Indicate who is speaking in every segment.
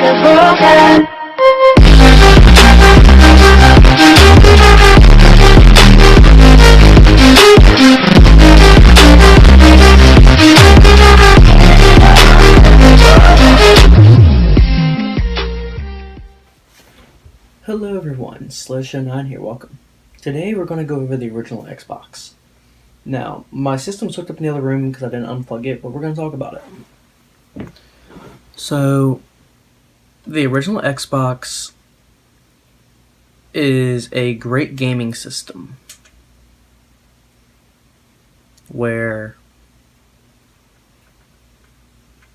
Speaker 1: broken.
Speaker 2: Hello everyone, Sledge09 here, welcome. Today we're going to go over the original Xbox. Now, my system's hooked up in the other room because I didn't unplug it, but we're going to talk about it. So, the original Xbox is a great gaming system where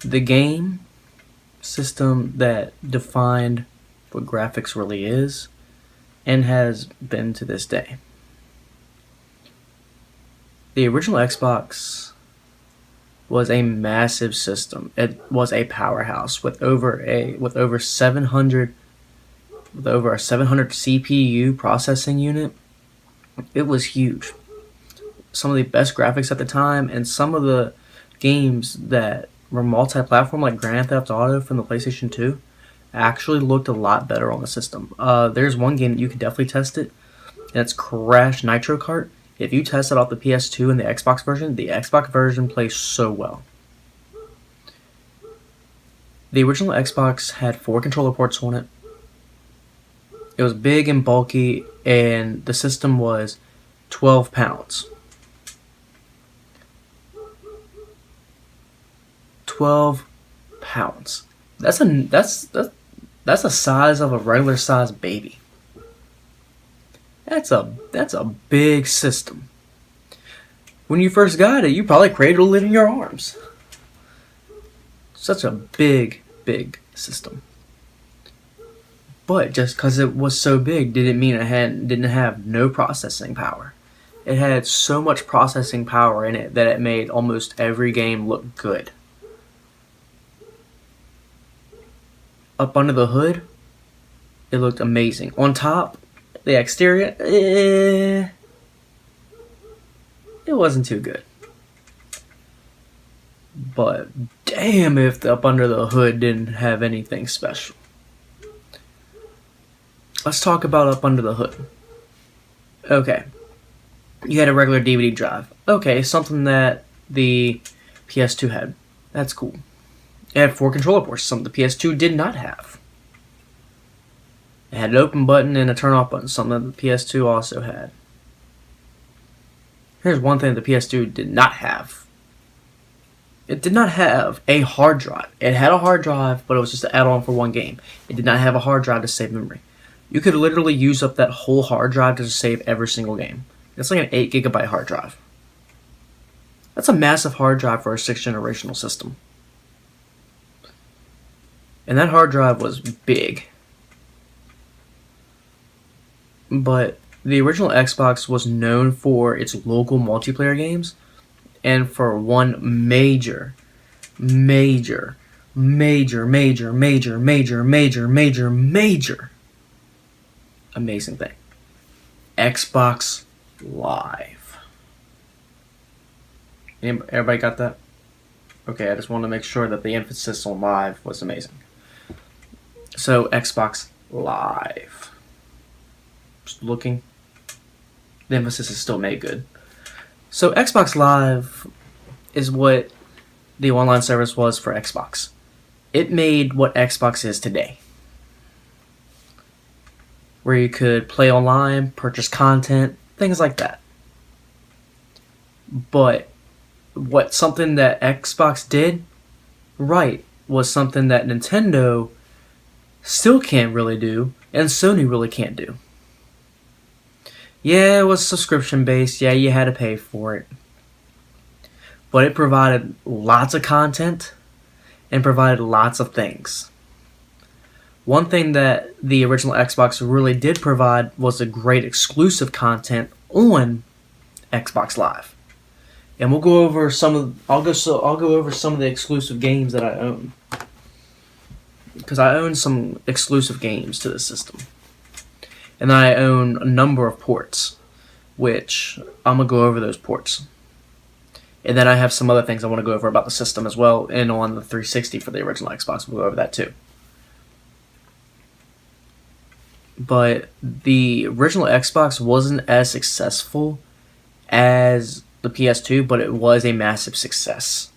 Speaker 2: the game system that defined what graphics really is and has been to this day. The original Xbox was a massive system. It was a powerhouse with over a 700 CPU processing unit. It was huge. Some of the best graphics at the time, and some of the games that were multi-platform, like Grand Theft Auto from the PlayStation 2, actually looked a lot better on the system. There's one game that you can definitely test it, and it's Crash Nitro Kart. If you test it off the PS2 and the Xbox version plays so well. The original Xbox had 4 controller ports on it. It was big and bulky, and the system was 12 pounds. 12 pounds. That's the size of a regular sized baby. That's a big system. When you first got it, you probably cradled it in your arms. Such a big system. But just because it was so big didn't mean it didn't have no processing power. It had so much processing power in it that it made almost every game look good. Up under the hood, it looked amazing. On top, the exterior, it wasn't too good. But damn if the up under the hood didn't have anything special. Let's talk about up under the hood. Okay. You had a regular DVD drive. Okay, something that the PS2 had. That's cool. It had 4 controller ports, something the PS2 did not have. It had an open button and a turn off button, something that the PS2 also had. Here's one thing the PS2 did not have. It did not have a hard drive. It had a hard drive, but it was just an add-on for one game. It did not have a hard drive to save memory. You could literally use up that whole hard drive to save every single game. It's like an 8 gigabyte hard drive. That's a massive hard drive for a 6th generational system. And that hard drive was big. But the original Xbox was known for its local multiplayer games and for one major amazing thing. Xbox Live. Everybody got that? Okay, I just wanted to make sure that the emphasis on live was amazing. So, Xbox Live. Just looking. The emphasis is still made good. So, Xbox Live is what the online service was for Xbox. It made what Xbox is today. Where you could play online, purchase content, things like that. But something that Xbox did right was something that Nintendo still can't really do, and Sony really can't do. Yeah, it was subscription based, yeah, you had to pay for it. But it provided lots of content and provided lots of things. One thing that the original Xbox really did provide was a great exclusive content on Xbox Live. And we'll go over I'll go over some of the exclusive games that I own. Because I own some exclusive games to the system. And I own a number of ports, which I'm going to go over those ports. And then I have some other things I want to go over about the system as well, and on the 360 for the original Xbox, we'll go over that too. but the original Xbox wasn't as successful as the PS2, but it was a massive success.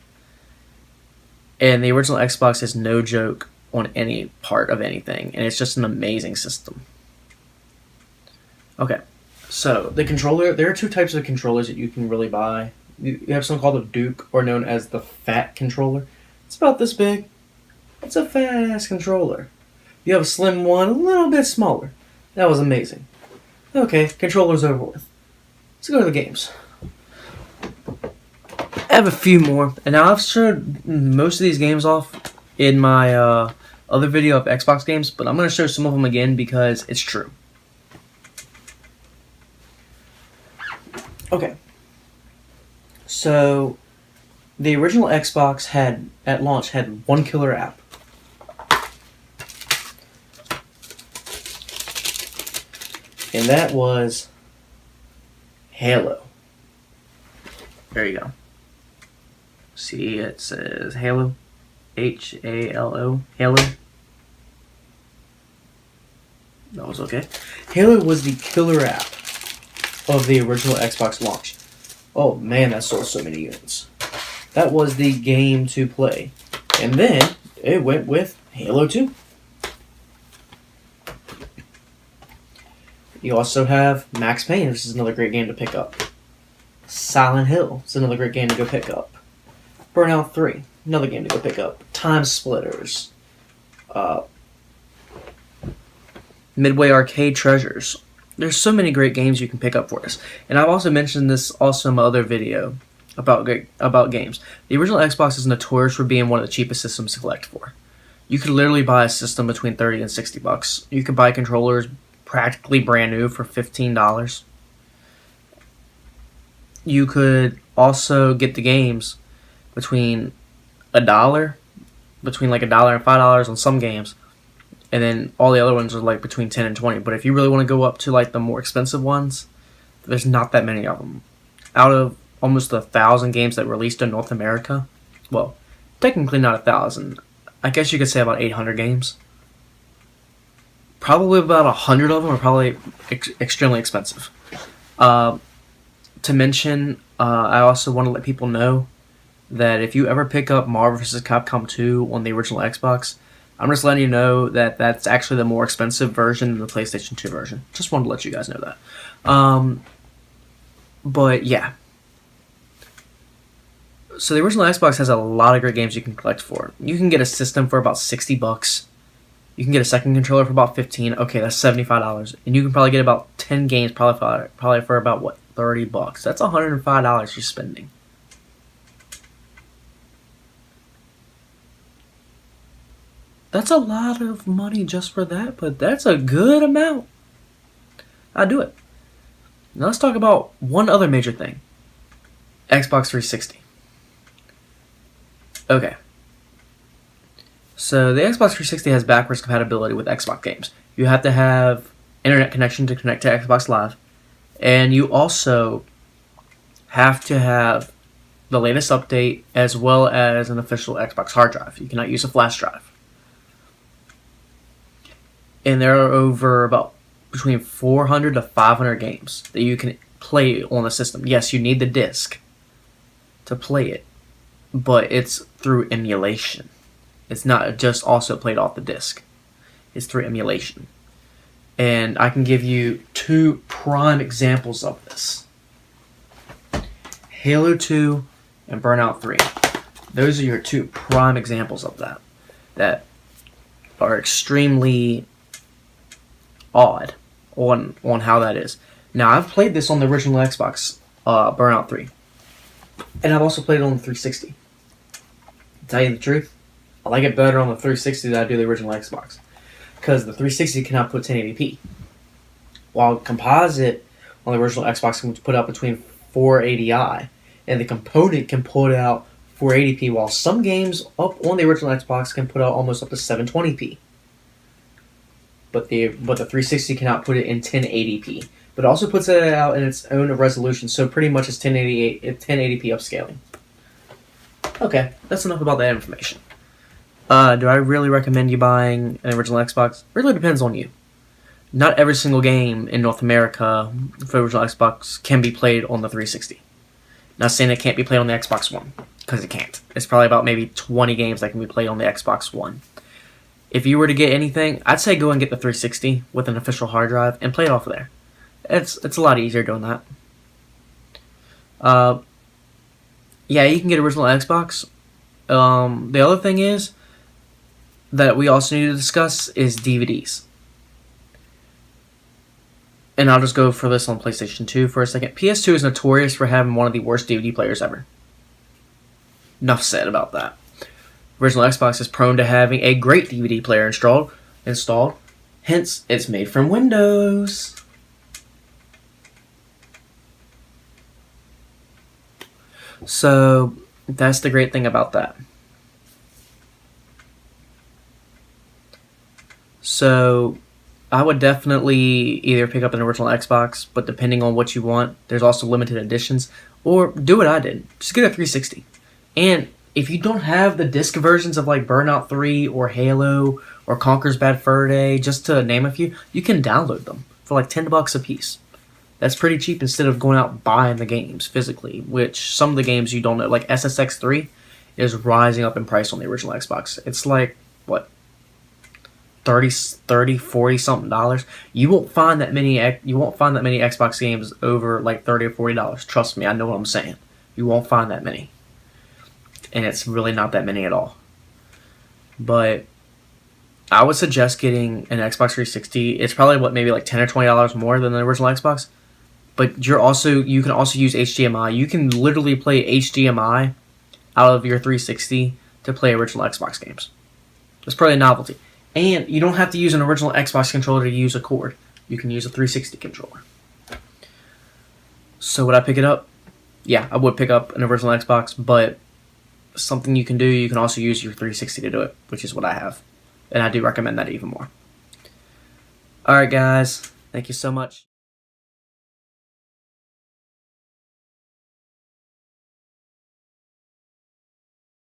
Speaker 2: And the original Xbox is no joke on any part of anything, and it's just an amazing system. Okay, so the controller, there are two types of controllers that you can really buy. You have something called a Duke, or known as the Fat controller. It's about this big. It's a fat-ass controller. You have a slim one, a little bit smaller. That was amazing. Okay, controller's over with. Let's go to the games. I have a few more, and now I've showed most of these games off in my other video of Xbox games, but I'm going to show some of them again because it's true. Okay. So, the original Xbox at launch, had one killer app. And that was Halo. There you go. See, it says Halo. Halo. Halo. That was okay. Halo was the killer app of the original Xbox launch. Oh man, that sold so many units. That was the game to play. And then it went with Halo 2. You also have Max Payne, which is another great game to pick up. Silent Hill is another great game to go pick up. Burnout 3, another game to go pick up. Time Splitters. Midway Arcade Treasures. There's so many great games you can pick up for this. And I've also mentioned this also in my other video about games. The original Xbox is notorious for being one of the cheapest systems to collect for. You could literally buy a system between $30 and $60. You could buy controllers practically brand new for $15. You could also get the games between $1, between like $1 and $5 on some games, and then all the other ones are like between $10 and $20. But if you really want to go up to like the more expensive ones, there's not that many of them. Out of almost 1,000 games that released in North America, well, technically not 1,000. I guess you could say about 800 games. Probably about 100 of them are probably extremely expensive. To mention, I also want to let people know that if you ever pick up Marvel vs. Capcom 2 on the original Xbox, I'm just letting you know that that's actually the more expensive version than the PlayStation 2 version. Just wanted to let you guys know that. But yeah. So the original Xbox has a lot of great games you can collect for. You can get a system for about $60. You can get a second controller for about $15. Okay, that's $75. And you can probably get about 10 games probably for about, what, $30. That's $105 you're spending. That's a lot of money just for that, but that's a good amount. I'd do it. Now let's talk about one other major thing. Xbox 360. Okay. So the Xbox 360 has backwards compatibility with Xbox games. You have to have internet connection to connect to Xbox Live. And you also have to have the latest update as well as an official Xbox hard drive. You cannot use a flash drive. And there are over about between 400 to 500 games that you can play on the system. Yes, you need the disc to play it, but it's through emulation. It's not just also played off the disc. It's through emulation. And I can give you two prime examples of this. Halo 2 and Burnout 3. Those are your two prime examples of that are extremely odd on how that is. Now, I've played this on the original Xbox, Burnout 3. And I've also played it on the 360. To tell you the truth, I like it better on the 360 than I do the original Xbox. Because the 360 cannot put 1080p. While composite on the original Xbox can put out between 480i. And the component can put out 480p, while some games up on the original Xbox can put out almost up to 720p. But the 360 cannot put it in 1080p. But it also puts it out in its own resolution, so pretty much it's 1080p upscaling. Okay, that's enough about that information. Do I really recommend you buying an original Xbox? Really depends on you. not every single game in North America for the original Xbox can be played on the 360. Not saying it can't be played on the Xbox One, because it can't. It's probably about maybe 20 games that can be played on the Xbox One. If you were to get anything, I'd say go and get the 360 with an official hard drive and play it off of there. It's a lot easier doing that. Yeah, you can get original Xbox. The other thing is that we also need to discuss is DVDs. And I'll just go for this on PlayStation 2 for a second. PS2 is notorious for having one of the worst DVD players ever. Enough said about that. Original Xbox is prone to having a great DVD player installed. Hence, it's made from Windows. So, that's the great thing about that. So, I would definitely either pick up an original Xbox, but depending on what you want, there's also limited editions, or do what I did. Just get a 360. And if you don't have the disc versions of like Burnout 3 or Halo or Conker's Bad Fur Day, just to name a few, you can download them for like $10 a piece. That's pretty cheap instead of going out buying the games physically, which some of the games you don't know, like SSX 3 is rising up in price on the original Xbox. It's like, what, 30, 40 something dollars. You won't find that many Xbox games over like $30 or $40. Trust me, I know what I'm saying. You won't find that many. And it's really not that many at all. But I would suggest getting an Xbox 360. It's probably maybe like $10 or $20 more than the original Xbox. But you can also use HDMI. You can literally play HDMI out of your 360 to play original Xbox games. It's probably a novelty. And you don't have to use an original Xbox controller to use a cord. You can use a 360 controller. So would I pick it up? Yeah, I would pick up an original Xbox, but something you can do, you can also use your 360 to do it, which is what I have. And I do recommend that even more. Alright guys, thank you so much.